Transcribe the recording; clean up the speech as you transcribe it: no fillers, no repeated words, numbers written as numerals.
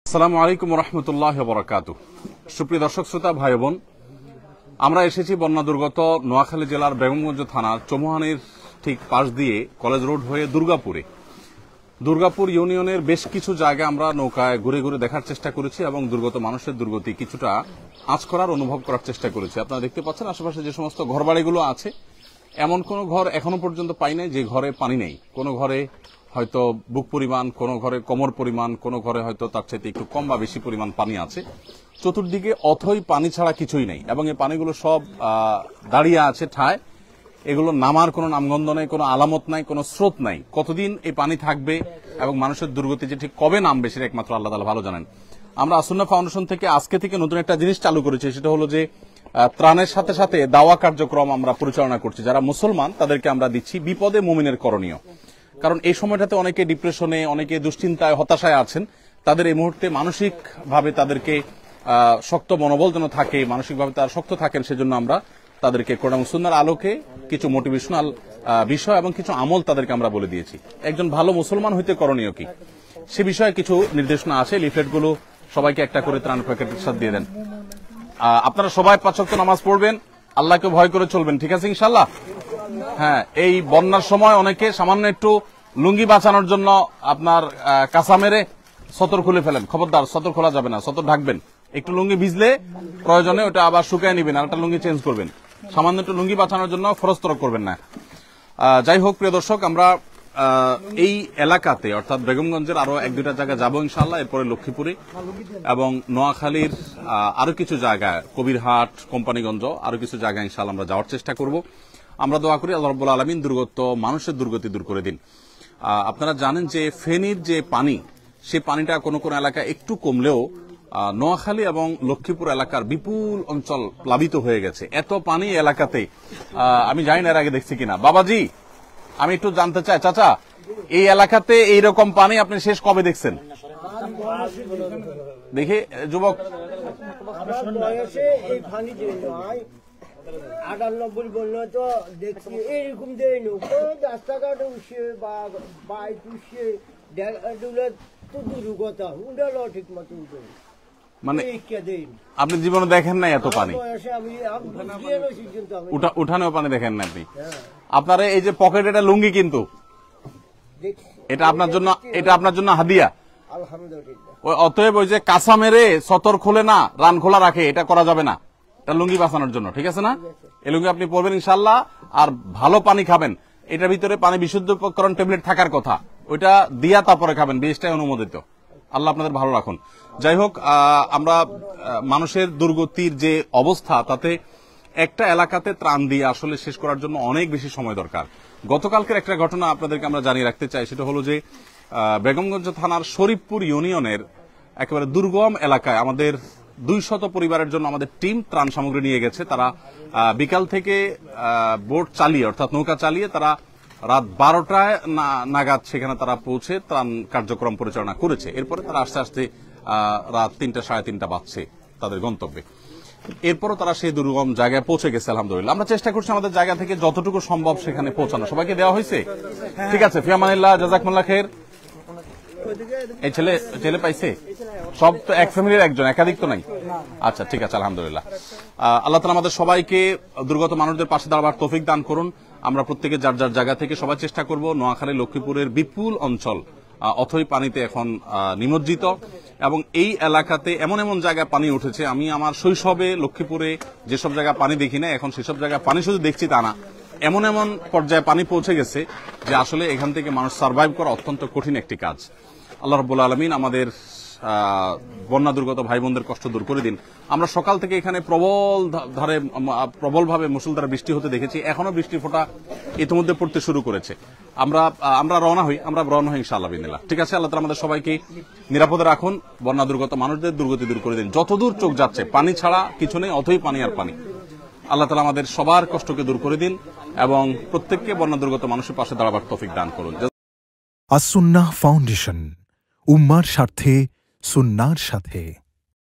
আসসালামু আলাইকুম রহমতুল্লাহ বরাকাতুহু। সুপ্রিয় দর্শক শ্রোতা ভাই বোন, আমরা এসেছি বন্যা দুর্গত নোয়াখালী জেলার বেগমগঞ্জ থানার চৌমুহানির ঠিক পাশ দিয়ে কলেজ রোড হয়ে দুর্গাপুর ইউনিয়নের বেশ কিছু জায়গা আমরা নৌকায় ঘুরে ঘুরে দেখার চেষ্টা করেছি এবং দুর্গত মানুষের দুর্গতি কিছুটা আঁচ করার অনুভব করার চেষ্টা করেছি। আপনারা দেখতে পাচ্ছেন আশেপাশে যে সমস্ত ঘরবাড়িগুলো আছে, এমন কোন ঘর এখনো পর্যন্ত পাই নাই যে ঘরে পানি নেই। কোন ঘরে হয়তো বুক পরিমাণ, কোন ঘরে কোমর পরিমাণ, কোন ঘরে হয়তো তার চাইতে একটু কম বা বেশি পরিমাণ পানি আছে। চতুর্দিকে অথই পানি ছাড়া কিছুই নেই এবং এই পানিগুলো সব দাঁড়িয়ে আছে ঠায়। এগুলো নামার কোনো নামগন্ধ নেই, কোনো আলামত নাই, কোনো স্রোত নাই। কতদিন এই পানি থাকবে এবং মানুষের দুর্গতি যে ঠিক কবে নামবে সেটা একমাত্র আল্লাহ তাআলা ভালো জানেন। আমরা আসুন্নাহ ফাউন্ডেশন থেকে আজকে থেকে নতুন একটা জিনিস চালু করেছি, সেটা হলো যে ত্রাণের সাথে সাথে দাওয়া কার্যক্রম আমরা পরিচালনা করছি। যারা মুসলমান তাদেরকে আমরা দিচ্ছি বিপদে মুমিনের করণীয়। কারণ এই সময়টাতে অনেকে ডিপ্রেশনে, অনেকে দুশ্চিন্তায়, হতাশায় আছেন। তাদের এই মুহূর্তে মানসিকভাবে তাদেরকে শক্ত মনোবল যেন থাকে, মানসিকভাবে তারা শক্ত থাকেন, সেজন্য আমরা তাদেরকে কোরআন ও সুন্নাহর আলোকে কিছু মোটিভেশনাল বিষয় এবং কিছু আমল তাদেরকে আমরা বলে দিয়েছি। একজন ভালো মুসলমান হইতে করণীয় কি সে বিষয়ে কিছু নির্দেশনা আছে। লিফলেটগুলো সবাইকে একটা করে ত্রাণ প্যাকেটের সাথে দিয়ে দেন। আপনারা সবাই 5 ওয়াক্ত নামাজ পড়বেন, আল্লাহকে ভয় করে চলবেন, ঠিক আছে ইনশাআল্লাহ? হ্যাঁ, এই বন্যার সময় অনেকে সামান্য একটু লুঙ্গি বাঁচানোর জন্য আপনার কাঁচা মেরে সতর খুলে ফেলেন। খবরদার, সতর খোলা যাবে না, সতর ঢাকবেন। একটু লুঙ্গি ভিজলে প্রয়োজনে ওটা আবার শুকায় নিবেন, আর একটা লুঙ্গি চেঞ্জ করবেন। সামান্য একটু লুঙ্গি বাঁচানোর জন্য ফরজতরক করবেন না। যাই হোক প্রিয় দর্শক, আমরা এই এলাকাতে অর্থাৎ বেগমগঞ্জের আরো 1-2টা জায়গা যাবো ইনশাআল্লাহ। এরপরে লক্ষ্মীপুরে এবং নোয়াখালীর আরো কিছু জায়গায়, কবিরহাট, কোম্পানিগঞ্জ, আরো কিছু জায়গায় ইনশাআল্লাহ আমরা যাওয়ার চেষ্টা করব। আমরা দোয়া করি আল্লাহ রাব্বুল আলামিন দুর্গত মানুষের দুর্গতি দূর করে দিন। আপনারা জানেন যে ফেনীর যে পানি, সে পানিটা কোন কোন এলাকায় একটু কমলেও নোয়াখালী এবং লক্ষ্মীপুর এলাকার বিপুল অঞ্চল প্লাবিত হয়ে গেছে। এত পানি এলাকাতে আমি জানি না এর আগে দেখছি কিনা। বাবাজি, আমি একটু জানতে চাই, চাচা, এই এলাকাতে এইরকম পানি আপনি শেষ কবে দেখছেন? দেখি যুবক, 98 বললো তো দেখছি এরকম দেয়নি। রাস্তাঘাট উঠছে বা বাইক উঠছে তো দূর কথা, উঠালো ঠিক মতো উঠে, মানে আপনি জীবনে দেখেন নাই এত পানি? উঠানেও পানি দেখেন না আপনি? আপনার এই যে পকেট, এটা লুঙ্গি কিন্তু এটা আপনার জন্য হাদিয়া। অতএব ওই যে কাঁচা মেরে সতর খোলে না, রান খোলা রাখে, এটা করা যাবে না। এটা লুঙ্গি বাঁচানোর জন্য, ঠিক আছে না? এই লুঙ্গি আপনি পরবেন ইনশাআল্লাহ, আর ভালো পানি খাবেন। এটার ভিতরে পানি বিশুদ্ধকরণ ট্যাবলেট থাকার কথা, ওইটা দিয়া তারপরে খাবেন, বেশটাই অনুমোদিত। আল্লাহ আপনাদের ভালো রাখুন। যাই হোক, আমরা মানুষের দুর্গতির যে অবস্থা, তাতে একটা এলাকাতে ত্রাণ দিয়ে আসলে শেষ করার জন্য অনেক বেশি সময় দরকার। গতকালকের একটা ঘটনা আপনাদেরকে আমরা জানিয়ে রাখতে চাই, সেটা হলো যে বেগমগঞ্জ থানার শরীফপুর ইউনিয়নের একেবারে দুর্গম এলাকায় আমাদের 200 পরিবারের জন্য আমাদের টিম ত্রাণ সামগ্রী নিয়ে গেছে। তারা বিকাল থেকে বোট চালিয়ে, অর্থাৎ নৌকা চালিয়ে, তারা রাত 12টায় নাগাদ সেখানে তারা পৌঁছে ত্রাণ কার্যক্রম পরিচালনা করেছে। এরপরে তারা আস্তে আস্তে রাত 3টা, 3:30 বাজছে তাদের গন্তব্যে। এরপরও তারা সেই দুর্গম জায়গায় পৌঁছে গেছে আলহামদুলিল্লাহ। আমরা চেষ্টা করছি আমাদের জায়গা থেকে যতটুকু সম্ভব সেখানে পৌঁছানো। সবাইকে দেওয়া হয়েছে? ঠিক আছে, ফিয়ামানিল্লাহ, জাযাকুমুল্লাহ খাইর। এই ছেলে পাইছে? সব তো এক ফ্যামিলির একজন, একাধিক তো নাই? আচ্ছা, ঠিক আছে, আলহামদুলিল্লাহ। আল্লাহ তাআলা আমাদের সবাইকে দুর্গত মানুষদের পাশে দাঁড়াবার তৌফিক দান করুন। আমরা প্রত্যেকে যার যার জায়গা থেকে সবাই চেষ্টা করব। নোয়াখালী, লক্ষ্মীপুরের বিপুল অঞ্চল অথই পানিতে এখন নিমজ্জিত এবং এই এলাকাতে এমন এমন জায়গায় পানি উঠেছে, আমি আমার শৈশবে লক্ষ্মীপুরে যেসব জায়গায় পানি দেখি না, এখন সেসব জায়গায় পানি শুধু দেখছি তা না, এমন এমন পর্যায়ে পানি পৌঁছে গেছে যে আসলে এখান থেকে মানুষ সার্ভাইভ করা অত্যন্ত কঠিন একটি কাজ। আল্লাহ রাব্বুল আলামিন আমাদের বন্যা দুর্গত ভাই বোনদের কষ্ট দূর করে দিন। আমরা সকাল থেকে এখানে প্রবলভাবে মুষলধারে বৃষ্টি হতে দেখেছি। এখনো বৃষ্টি ফোঁটা ইতিমধ্যে পড়তে শুরু করেছে। আমরা রওনা হই ইনশাআল্লাহ বিদিনিল্লাহ। ঠিক আছে, আল্লাহ তাআলা আমাদের সবাইকে নিরাপদে রাখুন, বন্যা দুর্গত মানুষদের দুর্গতি দূর করে দিন। যতদূর চোখ যাচ্ছে পানি ছাড়া কিছু নেই, অথই পানি আর পানি। আল্লাহ তাআলা আমাদের সবার কষ্টকে দূর করে দিন এবং প্রত্যেককে বন্যা দুর্গত মানুষের পাশে দাঁড়াবার তৌফিক দান করুন। আসুন্নাহ ফাউন্ডেশন, উম্মার স্বার্থে, সুন্নাহর সাথে।